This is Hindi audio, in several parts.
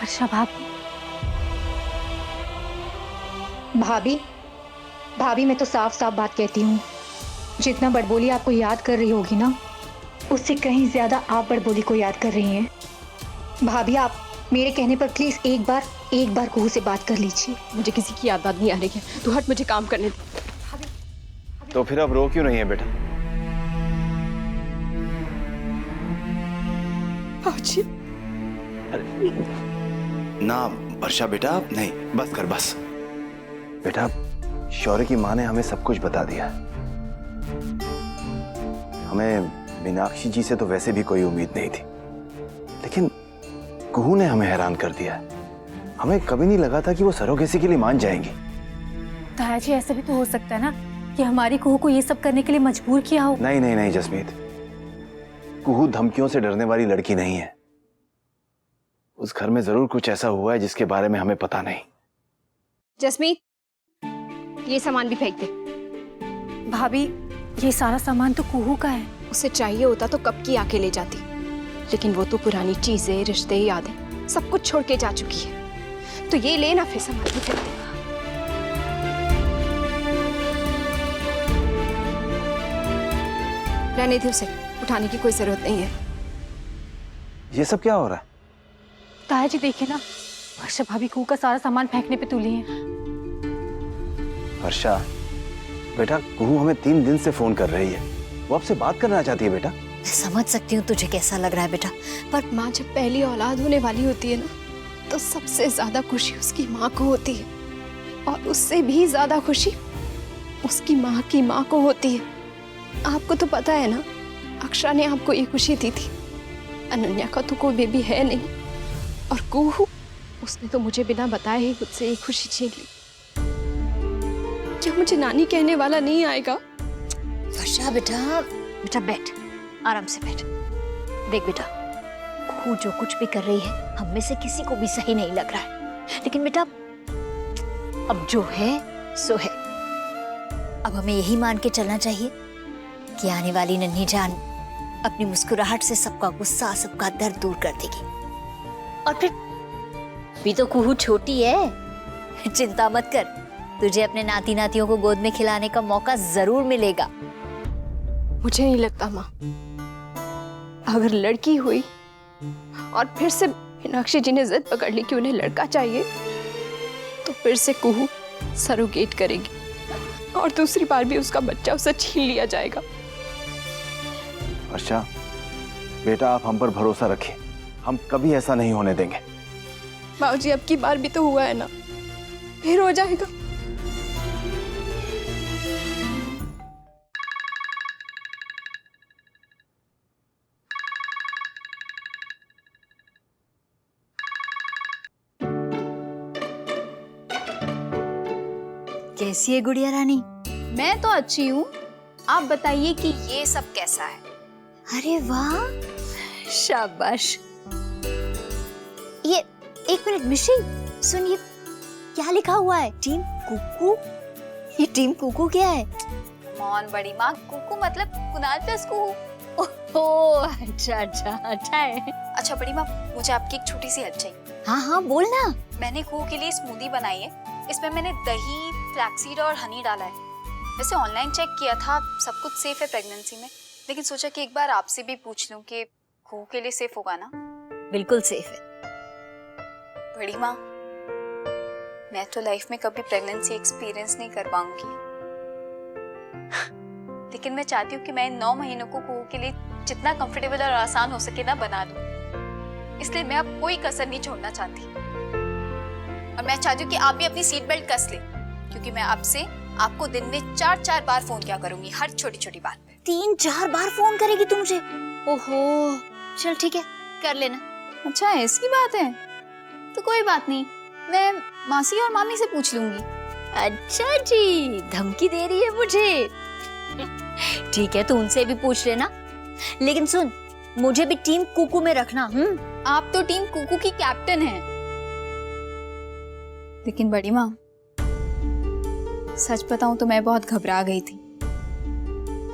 वर्षा भाभी। भाभी भाभी मैं तो साफ साफ बात कहती हूँ, जितना बड़बोली आपको याद कर रही होगी ना, उससे कहीं ज्यादा आप बड़बोली को याद कर रही हैं। भाभी आप मेरे कहने पर प्लीज एक बार कुहू से बात कर लीजिए। मुझे किसी की याद बात नहीं आ रही है, तू हट, मुझे काम करने दे। तो फिर अब रो क्यों नहीं है बेटा? बाबूजी। ना वर्षा बेटा, नहीं, बस कर बस। बेटा शौर्य की माँ ने हमें सब कुछ बता दिया। हमें मीनाक्षी जी से तो वैसे भी कोई उम्मीद नहीं थी, लेकिन कुहू ने हमें हैरान कर दिया। हमें कभी नहीं लगा था कि वो सरोगेसी के लिए मान जाएंगी। ताया जी, ऐसा भी तो हो सकता है ना कि हमारी कुहू को ये सब करने के लिए मजबूर किया हो। नहीं नहीं नहीं जसमीत, कुहू धमकियों से डरने वाली लड़की नहीं है। उस घर में जरूर कुछ ऐसा हुआ है जिसके बारे में हमें पता नहीं। जसमीत, ये सामान भी फेंक दे। भाभी, ये सारा सामान तो कुहू का है। उसे चाहिए होता तो कब की आके ले जाती, लेकिन वो तो पुरानी चीजें, रिश्ते, यादें सब कुछ छोड़ के जा चुकी है। तो ये लेना, फिर सामान भी फेंक दे। रहने दे उसे, उठाने की कोई जरूरत नहीं है। ये सब क्या हो रहा है? ताया जी देखिए ना, वर्षा भाभी कुहू का सारा सामान फेंकने पे तुली है। वर्षा बेटा, कुहू हमें 3 दिन से फोन कर रही है। वो आपसे बात करना चाहती है बेटा। मैं समझ सकती हूँ तुझे कैसा लग रहा है बेटा, पर माँ जब पहली औलाद होने वाली होती है ना, तो सबसे ज्यादा खुशी उसकी माँ को होती है, और उससे भी ज्यादा खुशी उसकी माँ की माँ को होती है। आपको तो पता है ना, अक्षरा ने आपको ये खुशी दी थी। अनन्या का तो कोई बेबी है नहीं, और कुहू, उसने तो मुझे बिना बताए ही मुझसे ये खुशी छीन ली। क्या मुझे नानी कहने वाला नहीं आएगा? वर्षा बेटा, बेटा बैठ, आराम से बैठ। देख बेटा, कुहू जो कुछ भी कर रही है हम में से किसी को भी सही नहीं लग रहा है, लेकिन बेटा अब जो है सो है। अब हमें यही मान के चलना चाहिए कि आने वाली नन्ही जान अपनी मुस्कुराहट से सबका गुस्सा, सबका दर्द दूर कर देगी। और फिर भी तो कुहू छोटी है, चिंता मत कर, तुझे अपने नाती नातियों को गोद में खिलाने का मौका जरूर मिलेगा। मुझे नहीं लगता माँ, अगर लड़की हुई और फिर से मीनाक्षी जी ने जिद पकड़ ली कि उन्हें लड़का चाहिए, तो फिर से कुहू सरोगेट करेगी और दूसरी बार भी उसका बच्चा उसे छीन लिया जाएगा। वर्षा बेटा, आप हम पर भरोसा रखें, हम कभी ऐसा नहीं होने देंगे। बाबूजी, अब की बार भी तो हुआ है ना, फिर हो जाएगा। कैसी है गुड़िया रानी? मैं तो अच्छी हूँ, आप बताइए कि ये सब कैसा है? अरे वाह, शाबाश। ये एक मिनट मिश्री, सुनिए, क्या लिखा हुआ है? टीम कुकू? ये टीम कुकू क्या है? मौन बड़ी माँ, कुकू मतलब कुनाल प्लस कुहू। ओह अच्छा अच्छा अच्छा है। अच्छा बड़ी माँ, मुझे आपकी एक छोटी सी हेल्प चाहिए। हाँ हाँ बोल ना। मैंने कुहू के लिए स्मूदी बनाई है, इसमें मैंने दही, फ्लैक्सीड और हनी डाला है। वैसे ऑनलाइन चेक किया था, सब कुछ सेफ है प्रेगनेंसी में, लेकिन सोचा कि एक बार आपसे भी पूछ लूं कि कुहू के लिए सेफ होगा ना? बिल्कुल सेफ है। बड़ी माँ, मैं तो लाइफ में कभी प्रेगनेंसी एक्सपीरियंस नहीं कर पाऊंगी, लेकिन मैं चाहती हूँ कि मैं इन 9 महीनों को कुहू के लिए जितना कंफर्टेबल और आसान हो सके ना बना दूं। इसलिए मैं अब कोई कसर नहीं छोड़ना चाहती, और मैं चाहती हूँ कि आप भी अपनी सीट बेल्ट कस लें, क्योंकि मैं आपसे आपको दिन में 4-4 बार फोन किया करूंगी, हर छोटी छोटी बात पे। 3-4 बार फोन करेगी तू मुझे? ओहो, चल ठीक है, कर लेना। अच्छा ऐसी बात है, तो कोई बात नहीं, मैं मासी और मामी से पूछ लूंगी। अच्छा जी, धमकी दे रही है मुझे। ठीक है, तू उनसे भी पूछ लेना, लेकिन सुन, मुझे भी टीम कुकू में रखना। आप तो टीम कुकू की कैप्टन हैं। लेकिन बड़ी माँ, सच बताऊं तो मैं बहुत घबरा गई थी।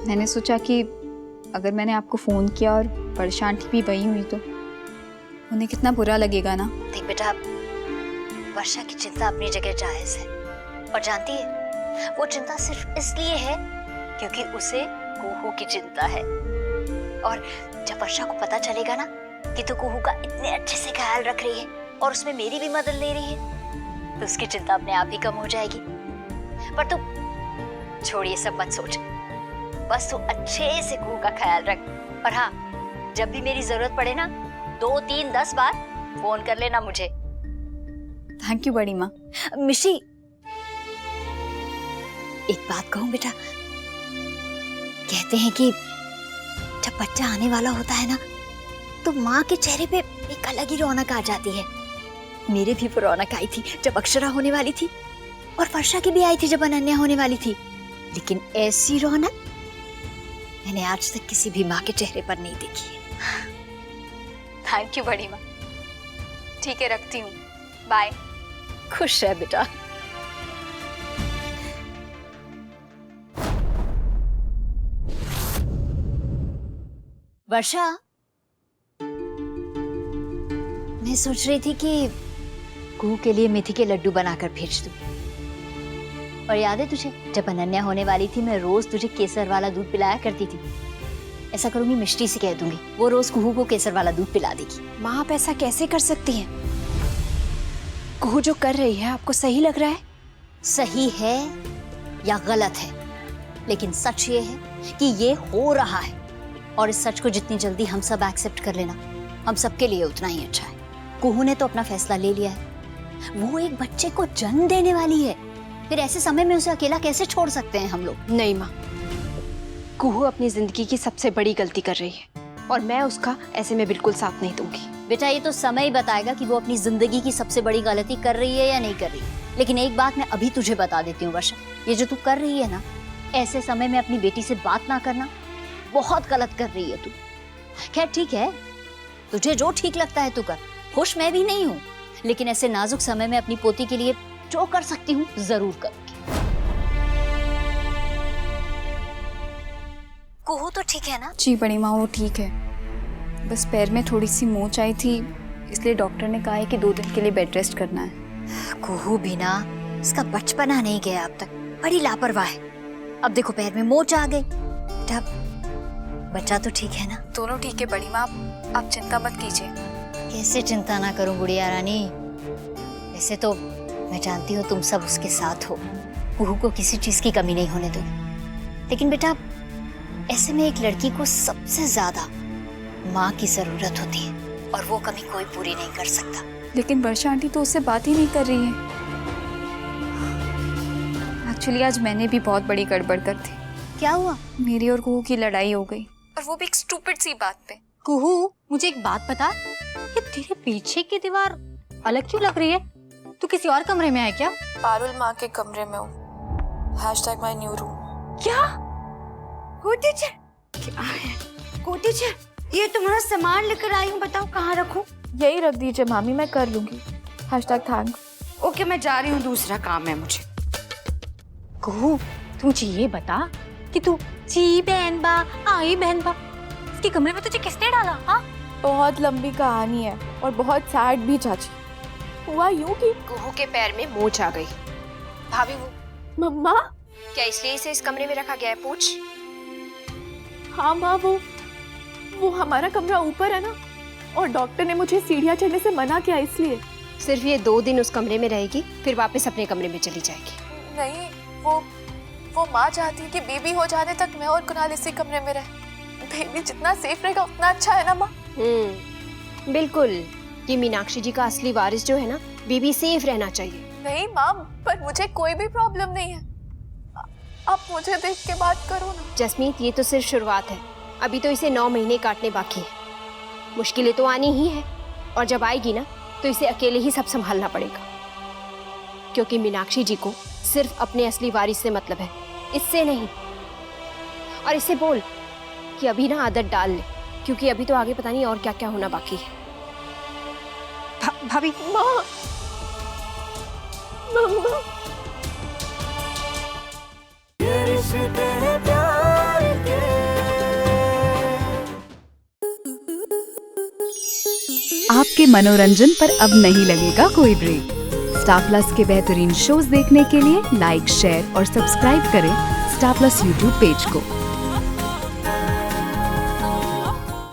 मैंने सोचा कि अगर मैंने आपको फोन किया और परेशान भी वही हुई उन्हें कितना बुरा लगेगा ना। देख बेटा, वर्षा की चिंता अपनी जगह जायज है, और जानती है वो चिंता सिर्फ इसलिए है क्योंकि उसे कुहू की चिंता है। और जब वर्षा को पता चलेगा ना कि तू कुहू का इतने अच्छे से ख्याल रख रही है और उसमें मेरी भी मदद ले रही है, तो उसकी चिंता अपने आप ही कम हो जाएगी। पर तू छोड़ ये सब मत सोच, बस तू अच्छे से कुहू का ख्याल रख। और हाँ, जब भी मेरी जरूरत पड़े ना 2, 3, 10 बार फोन कर लेना मुझे। थैंक यू बड़ी माँ। मिशी, एक बात कहूं बेटा, कहते हैं कि जब बच्चा आने वाला होता है ना तो माँ के चेहरे पे एक अलग ही रौनक आ जाती है। मेरे भी वो रौनक आई थी जब अक्षरा होने वाली थी, और वर्षा की भी आई थी जब अनन्या होने वाली थी, लेकिन ऐसी रौनक मैंने आज तक किसी भी माँ के चेहरे पर नहीं देखी है। थैंक यू बड़ी माँ। ठीक है, रखती हूँ, बाय। खुश है बेटा। वर्षा, मैं सोच रही थी कि कुहू के लिए मेथी के लड्डू बनाकर भेज दूं। और याद है तुझे, जब अनन्या होने वाली थी मैं रोज तुझे केसर वाला दूध पिलाया करती थी। ऐसा करूंगी, मिष्टी से कह दूंगी, वो रोज कुहू को केसर वाला दूध पिला देगी। माँ आप ऐसा कैसे कर सकती हैं? कुहू जो कर रही है आपको सही लग रहा है? सही है या गलत है, लेकिन सच ये है कि ये हो रहा है, और इस सच को जितनी जल्दी हम सब एक्सेप्ट कर लेना, हम सबके लिए उतना ही अच्छा है। कुहू ने तो अपना फैसला ले लिया है, वो एक बच्चे को जन्म देने वाली है, फिर ऐसे समय में उसे अकेला कैसे छोड़ सकते हैं हम लोग? नहीं माँ, कुहू अपनी जिंदगी की सबसे बड़ी गलती कर रही है, और मैं उसका ऐसे में बिल्कुल साथ नहीं दूंगी। बेटा, ये तो समय ही बताएगा कि वो अपनी जिंदगी की सबसे बड़ी गलती कर रही है या नहीं कर रही। लेकिन एक बात मैं अभी तुझे बता देती हूँ वर्षा, ये जो तू कर रही है ना, ऐसे समय में अपनी बेटी से बात ना करना, बहुत गलत कर रही है तू। खैर ठीक है, तुझे जो ठीक लगता है तू कर, खुश मैं भी नहीं हूँ, लेकिन ऐसे नाजुक समय में अपनी पोती के लिए जो कर सकती हूँ जरूर करूंगी। कुहू तो ठीक है ना? जी बड़ी माँ, वो ठीक है, बस पैर में थोड़ी सी मोच आई थी, इसलिए डॉक्टर ने कहा है कि 2 दिन के लिए बेड रेस्ट करना है। कुहू भी ना, इसका बचपना नहीं गया अब तक, बड़ी लापरवाह है। अब देखो पैर में मोच आ गई। बेटा, बच्चा तो ठीक है ना? दोनों ठीक है बड़ी माँ, आप चिंता मत कीजिए। कैसे चिंता ना करूं गुड़िया रानी, वैसे तो मैं जानती हूँ तुम सब उसके साथ हो, कुहू को किसी चीज की कमी नहीं होने दोगी। लेकिन बेटा, ऐसे में एक लड़की को सबसे ज्यादा माँ की जरूरत होती है, और वो कमी कोई पूरी नहीं कर सकता। लेकिन वर्षा आंटी तो उससे बात ही नहीं कर रही है। एक्चुअली आज मैंने भी बहुत बड़ी गड़बड़ कर दी। क्या हुआ? मेरी और कुहू की लड़ाई हो गई, और वो भी एक स्टूपिड सी बात पे। कुहू, मुझे एक बात बता, ये तेरे पीछे की दीवार अलग क्यों लग रही है? तू किसी और कमरे में है क्या? पारुल माँ के कमरे में हूँ। #My new room. क्या? कोटीचर, क्या है? कोटीचर, ये तुम्हारा सामान लेकर आई हूँ, बताओ कहाँ रखूँ? यही रख दीजिए मामी, मैं कर लूंगी। #थैंक्स। ओके, मैं जा रही हूँ, दूसरा काम है मुझे। कुहू, तू मुझे ये बता कि तू जी बहन बा आई बहन बा, इसके कमरे में तुझे किसने डाला? हाँ, बहुत लंबी कहानी है और बहुत सैड भी चाची। हुआ यूं कि कुहू के पैर में मोच आ गई। भाभी, वो मम्मा। क्या इसलिए इसे इस कमरे में रखा गया है? पूछ। हाँ माँ, वो हमारा कमरा ऊपर है ना, और डॉक्टर ने मुझे सीढ़ियाँ चढ़ने से मना किया, इसलिए। सिर्फ ये 2 दिन उस कमरे में रहेगी, फिर वापस अपने कमरे में चली जाएगी। नहीं, वो माँ चाहती है कि बेबी हो जाने तक मैं और कुणाल इसी कमरे में रहे। बेबी जितना सेफ रहेगा उतना अच्छा है ना माँ? बिल्कुल। ये मीनाक्षी जी का असली वारिस जो है ना, बेबी सेफ रहना चाहिए। नहीं माँ, पर मुझे कोई भी प्रॉब्लम नहीं है। आप मुझे देख के बात करो ना। जसमीत, ये तो सिर्फ शुरुआत है, अभी तो इसे 9 महीने काटने बाकी है। मुश्किलें तो आनी ही है, और जब आएगी ना तो इसे अकेले ही सब संभालना पड़ेगा, क्योंकि मीनाक्षी जी को सिर्फ अपने असली वारिस से मतलब है, इससे नहीं। और इसे बोल कि अभी ना आदत डाल ले, क्योंकि अभी तो आगे पता नहीं और क्या क्या होना बाकी है। भाभी, माँ, मम्मा। आपके मनोरंजन पर अब नहीं लगेगा कोई ब्रेक। स्टार प्लस के बेहतरीन शोज देखने के लिए लाइक, शेयर और सब्सक्राइब करें स्टार प्लस यूट्यूब पेज को।